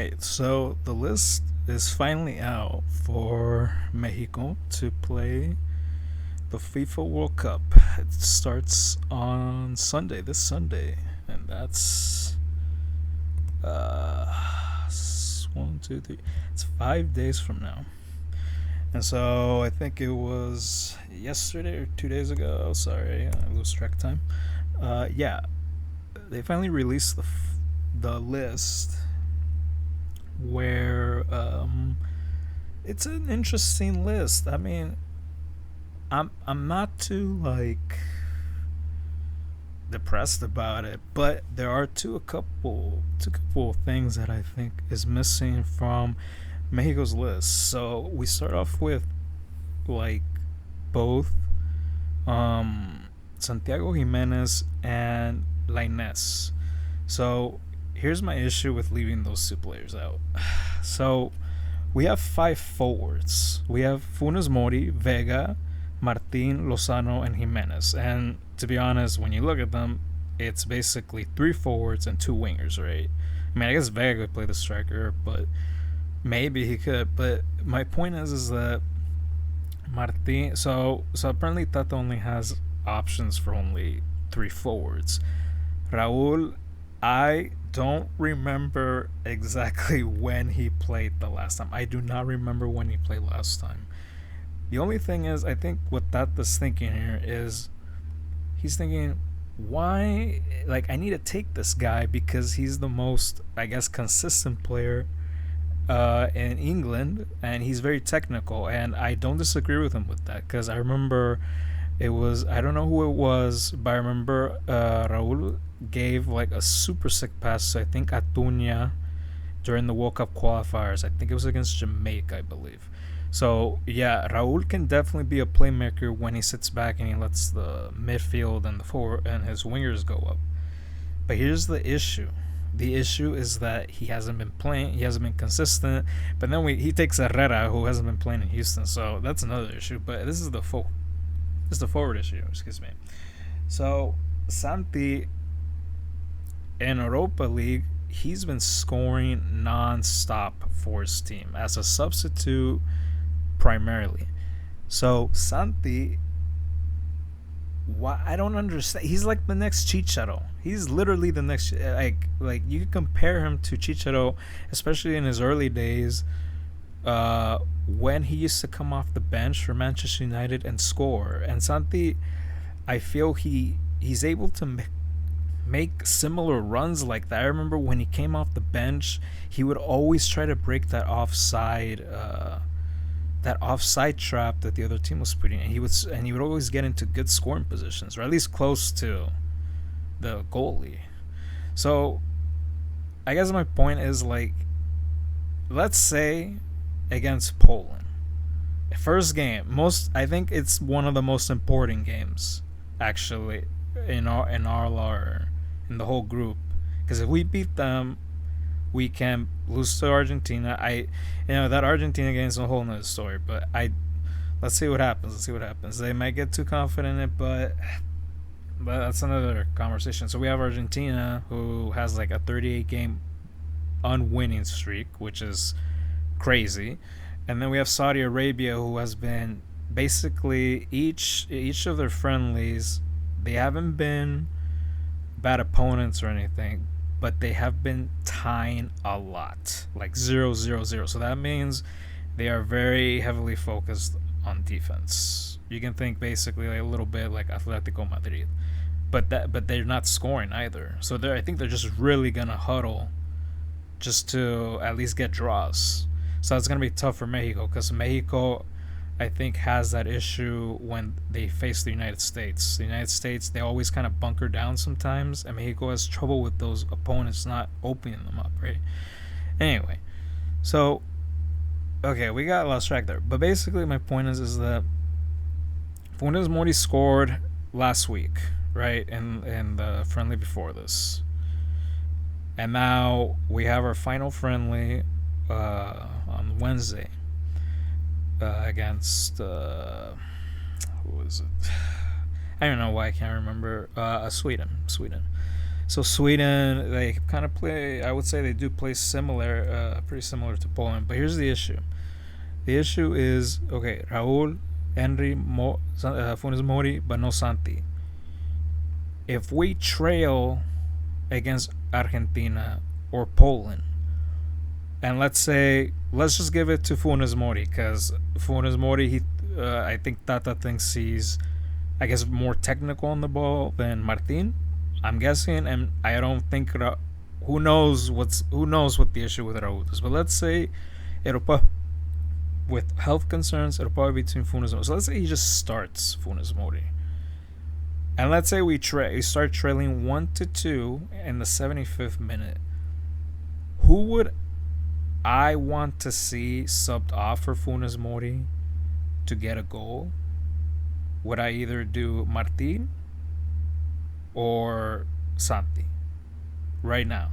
right, so the list is finally out for Mexico to play the FIFA World Cup. It starts on Sunday, this Sunday, and that's one, two, three. It's 5 days from now. And so I think it was yesterday or 2 days ago. Sorry, I lose track of time. Yeah, they finally released the list where it's an interesting list. I mean, I'm not too like depressed about it, but there are two couple things that I think is missing from Mexico's list. So we start off with like both Santiago Jimenez and Lainez. So here's my issue with leaving those two players out. So we have five forwards. We have Funes Mori, Vega, Martin, Lozano, and Jimenez. And to be honest, when you look at them, it's basically three forwards and two wingers, right? I mean, I guess Vega could play the striker, but maybe he could. But my point is that Martin. So apparently Tata only has options for only three forwards. Raul, I don't remember exactly when he played the last time. I do not remember when he played last time. The only thing is, I think what Tata's thinking here is he's thinking, why? Like, I need to take this guy because he's the most, I guess, consistent player in England, and he's very technical. And I don't disagree with him with that because I remember it was, I don't know who it was, but I remember Raul gave like a super sick pass to, I think, Atunya during the World Cup qualifiers. I think it was against Jamaica, I believe. So yeah, Raul can definitely be a playmaker when he sits back and he lets the midfield and the forward and his wingers go up. But here's the issue. The issue is that he hasn't been playing. He hasn't been consistent. But then he takes Herrera, who hasn't been playing in Houston. So that's another issue. But this is the forward issue. Excuse me. So Santi in Europa League, he's been scoring non-stop for his team as a substitute primarily. So Santi, why, I don't understand. He's like the next Chicharo. He's literally the next, like you could compare him to Chicharo, especially in his early days, when he used to come off the bench for Manchester United and score. And Santi, I feel he's able to make similar runs like that. I remember when he came off the bench, he would always try to break that offside trap that the other team was putting, and he would always get into good scoring positions, or at least close to the goalie. So I guess my point is, like, let's say against Poland, first game, I think it's one of the most important games actually in the whole group, because if we beat them, we can lose to Argentina. That Argentina game is a whole nother story, but let's see what happens. They might get too confident in it, but that's another conversation. So we have Argentina, who has like a 38 game unwinning streak, which is crazy. And then we have Saudi Arabia, who has been basically each of their friendlies, they haven't been bad opponents or anything, but they have been tying a lot, like 0-0-0. So that means they are very heavily focused on defense. You can think basically like a little bit like Atletico Madrid, but they're not scoring either. So I think they're just really gonna huddle just to at least get draws. So it's gonna be tough for Mexico, because Mexico, I think, has that issue when they face the United States. The United States, they always kind of bunker down sometimes, and Mexico has trouble with those opponents not opening them up, right? Anyway, so, okay, we got lost track there. But basically, my point is that Funes Mori scored last week, right, in the friendly before this. And now we have our final friendly on Wednesday. Against who was it? I don't know why I can't remember. Sweden. So Sweden, they kind of play. I would say they do play similar, pretty similar to Poland. But here's the issue. The issue is okay. Raúl, Henry, Funes Mori, but no Santi. If we trail against Argentina or Poland, and let's just give it to Funes Mori because Funes Mori, I think Tata thinks he's, I guess, more technical on the ball than Martin. I'm guessing, and I don't think who knows what the issue with Raúl is. But let's say it'll with health concerns, it'll probably be between Funes Mori. So let's say he just starts Funes Mori. And let's say we start trailing 1-2 in the 75th minute. Who would I want to see subbed off for Funes Mori to get a goal? Would I either do Martin or Santi right now?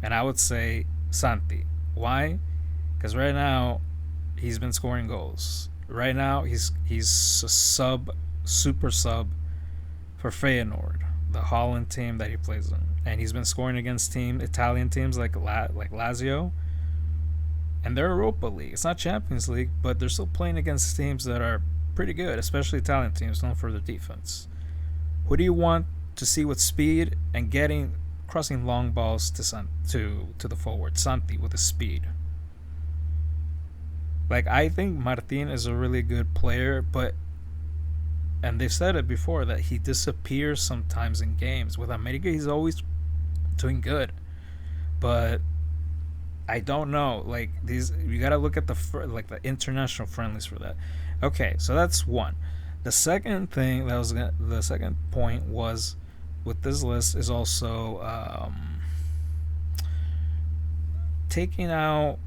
And I would say Santi. Why? Because right now he's been scoring goals. Right now he's a super sub for Feyenoord, the Holland team that he plays in, and he's been scoring against Italian teams like Lazio, and they're Europa League. It's not Champions League, but they're still playing against teams that are pretty good, especially Italian teams known for their defense. Who do you want to see with speed and crossing long balls to the forward? Santi with the speed. Like, I think Martin is a really good player, but, and they've said it before, that he disappears sometimes in games. With America, he's always doing good, but I don't know. Like, these, you gotta look at the international friendlies for that. Okay, so that's one. The second point was with this list is also taking out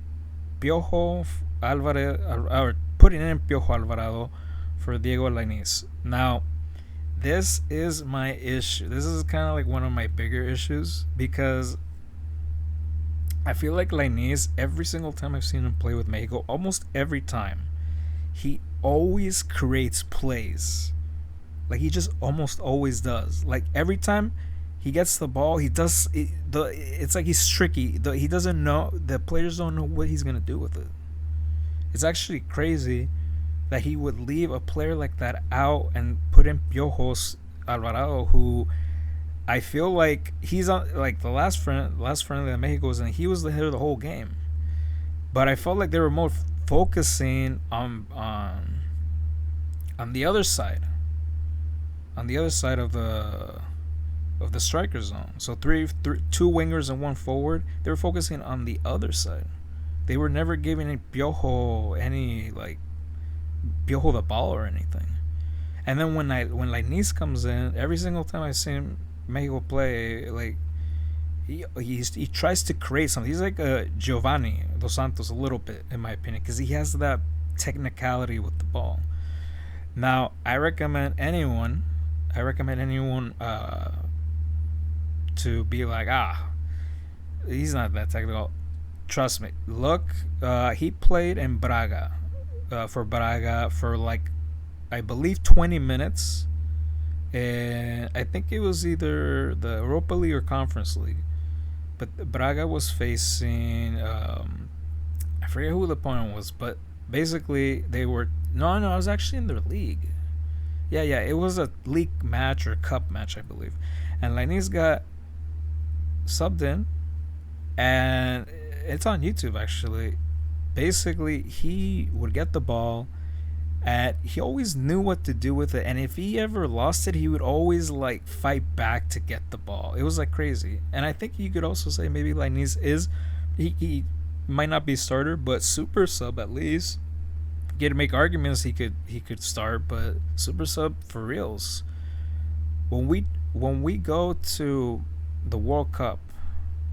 Piojo Alvarez, or putting in Piojo Alvarado for Diego Lainez. Now, this is my issue. This is kind of like one of my bigger issues because I feel like Lainez, every single time I've seen him play with Mexico, almost every time, he always creates plays. Like, he just almost always does. Like, every time he gets the ball, he does it's like he's tricky. He doesn't know, the players don't know what he's gonna do with it. It's actually crazy that he would leave a player like that out and put in Piojos Alvarado, who I feel like he's on, like, the last friendly that Mexico was in, he was the hit of the whole game. But I felt like they were more focusing on the other side, of the striker zone. So two wingers and one forward. They were focusing on the other side. They were never giving Piojo the ball or anything. And then when Lainez comes in, every single time I see Mexico play, like, he tries to create something. He's like a Giovanni Dos Santos a little bit, in my opinion, because he has that technicality with the ball. Now, I recommend anyone to be like, he's not that technical. Trust me. Look, he played in Braga, for like, I believe 20 minutes, and I think it was either the Europa League or Conference League. But Braga was facing, I forget who the opponent was, but basically they were, no, it was actually in their league. Yeah, it was a league match or cup match, I believe. And Lainez got subbed in, and it's on YouTube actually. Basically, he would get the ball, and he always knew what to do with it. And if he ever lost it, he would always like fight back to get the ball. It was like crazy. And I think you could also say maybe Lainez he might not be starter, but super sub at least. You could make arguments he could start, but super sub for reals. When we go to the World Cup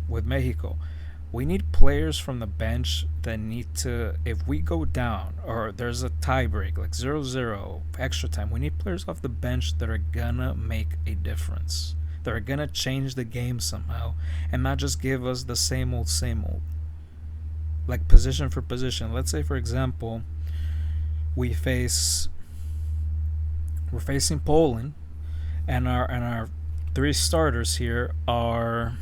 with Mexico, we need players from the bench that need to, if we go down or there's a tie break, like 0-0, extra time, we need players off the bench that are gonna make a difference. That are gonna change the game somehow and not just give us the same old. Like position for position. Let's say, for example, we're facing Poland, and our three starters here are.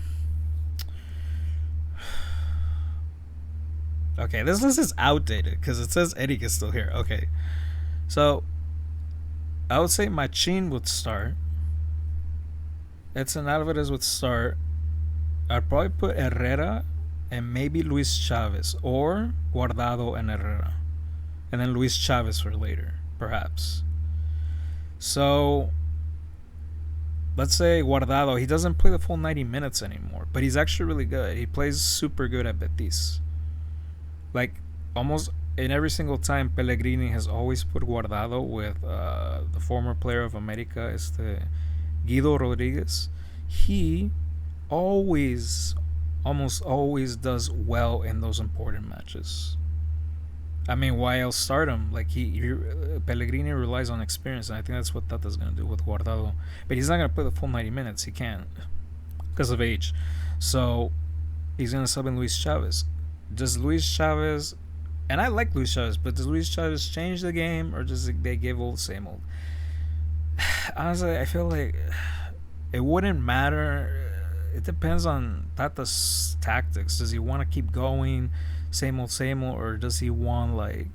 Okay, this list is outdated because it says Eric is still here. Okay, so I would say Machin would start. Edson Alvarez would start. I'd probably put Herrera and maybe Luis Chavez or Guardado and Herrera, and then Luis Chavez for later, perhaps. So let's say Guardado. He doesn't play the full 90 minutes anymore, but he's actually really good. He plays super good at Betis. Like almost in every single time, Pellegrini has always put Guardado with the former player of America, Guido Rodriguez. He always, almost always does well in those important matches. I mean, why else start him? Like Pellegrini relies on experience, and I think that's what Tata's gonna do with Guardado. But he's not gonna play the full 90 minutes. He can't because of age. So he's gonna sub in Luis Chavez. Does Luis Chavez, and I like Luis Chavez, but does Luis Chavez change the game, or does they give old same old? Honestly, I feel like it wouldn't matter. It depends on Tata's tactics. Does he want to keep going, same old, or does he want like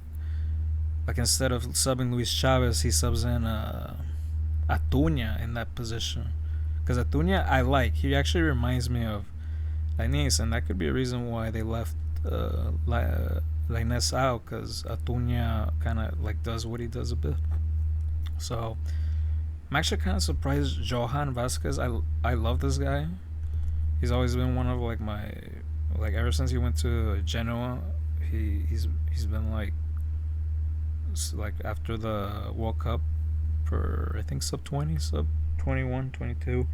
instead of subbing Luis Chavez, he subs in Acuña in that position? Because Acuña, I like. He actually reminds me of Lainez, and that could be a reason why they left Lainez out, because Acuña kind of like does what he does a bit. So I'm actually kind of surprised. Johan Vasquez, I love this guy. He's always been one of like my, like ever since he went to Genoa, he's been like after the World Cup for I think sub 20, sub 21, 22.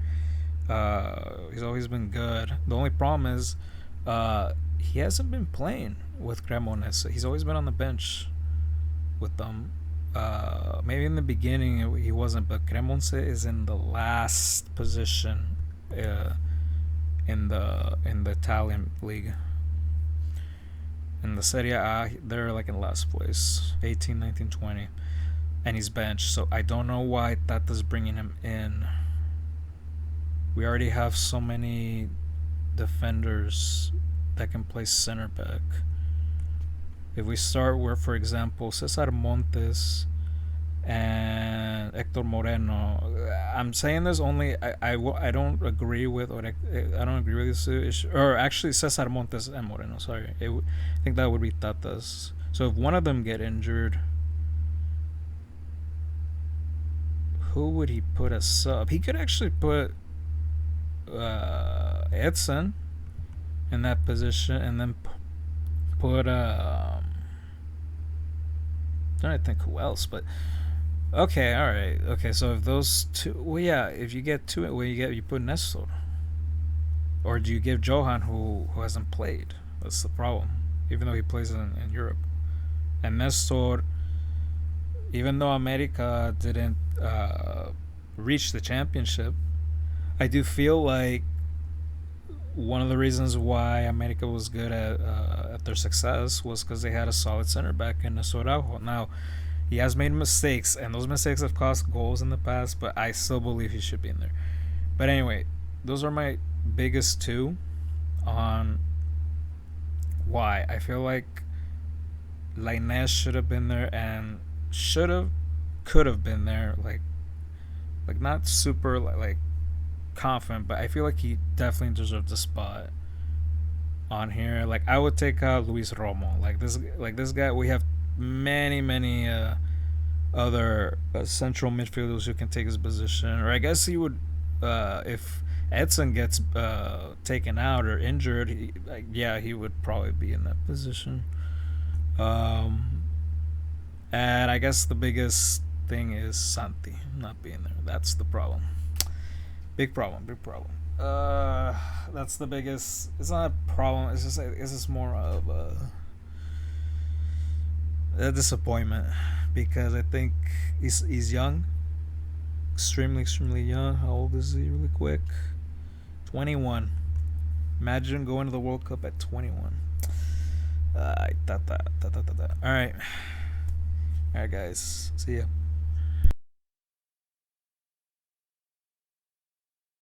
He's always been good. The only problem is he hasn't been playing with Cremonese. He's always been on the bench with them. Maybe in the beginning he wasn't, but Cremonese is in the last position in the Italian league. In the Serie A, they're like in last place, 18, 19, 20, and he's benched. So I don't know why Tata's bringing him in. We already have so many defenders that can play center back. If we start with, for example, Cesar Montes and Hector Moreno, I'm saying this only. I don't agree with, or I don't agree with this issue, or actually Cesar Montes and Moreno. Sorry, I think that would be Tata's. So if one of them get injured, who would he put as sub? He could actually put Edson in that position, and then put I don't think who else, but okay, all right, okay. So if those two, well, yeah, if you get two, well, you put Nestor, or do you give Johan who hasn't played? That's the problem. Even though he plays in Europe, and Nestor, even though America didn't reach the championship, I do feel like one of the reasons why America was good at their success was because they had a solid center back in Araujo. Now, he has made mistakes, and those mistakes have cost goals in the past, but I still believe he should be in there. But anyway, those are my biggest two on why. I feel like Lainez should have been there, and could have been there, like not super like confident, but I feel like he definitely deserved a spot on here. Like I would take out Luis Romo. Like this guy. We have many other central midfielders who can take his position. Or I guess he would, if Edson gets taken out or injured, he would probably be in that position. And I guess the biggest thing is Santi not being there. That's the problem. Big problem. That's the biggest. It's not a problem. It's just more of a disappointment, because I think he's young, extremely young. How old is he? Really quick, 21. Imagine going to the World Cup at 21. All right, guys. See ya.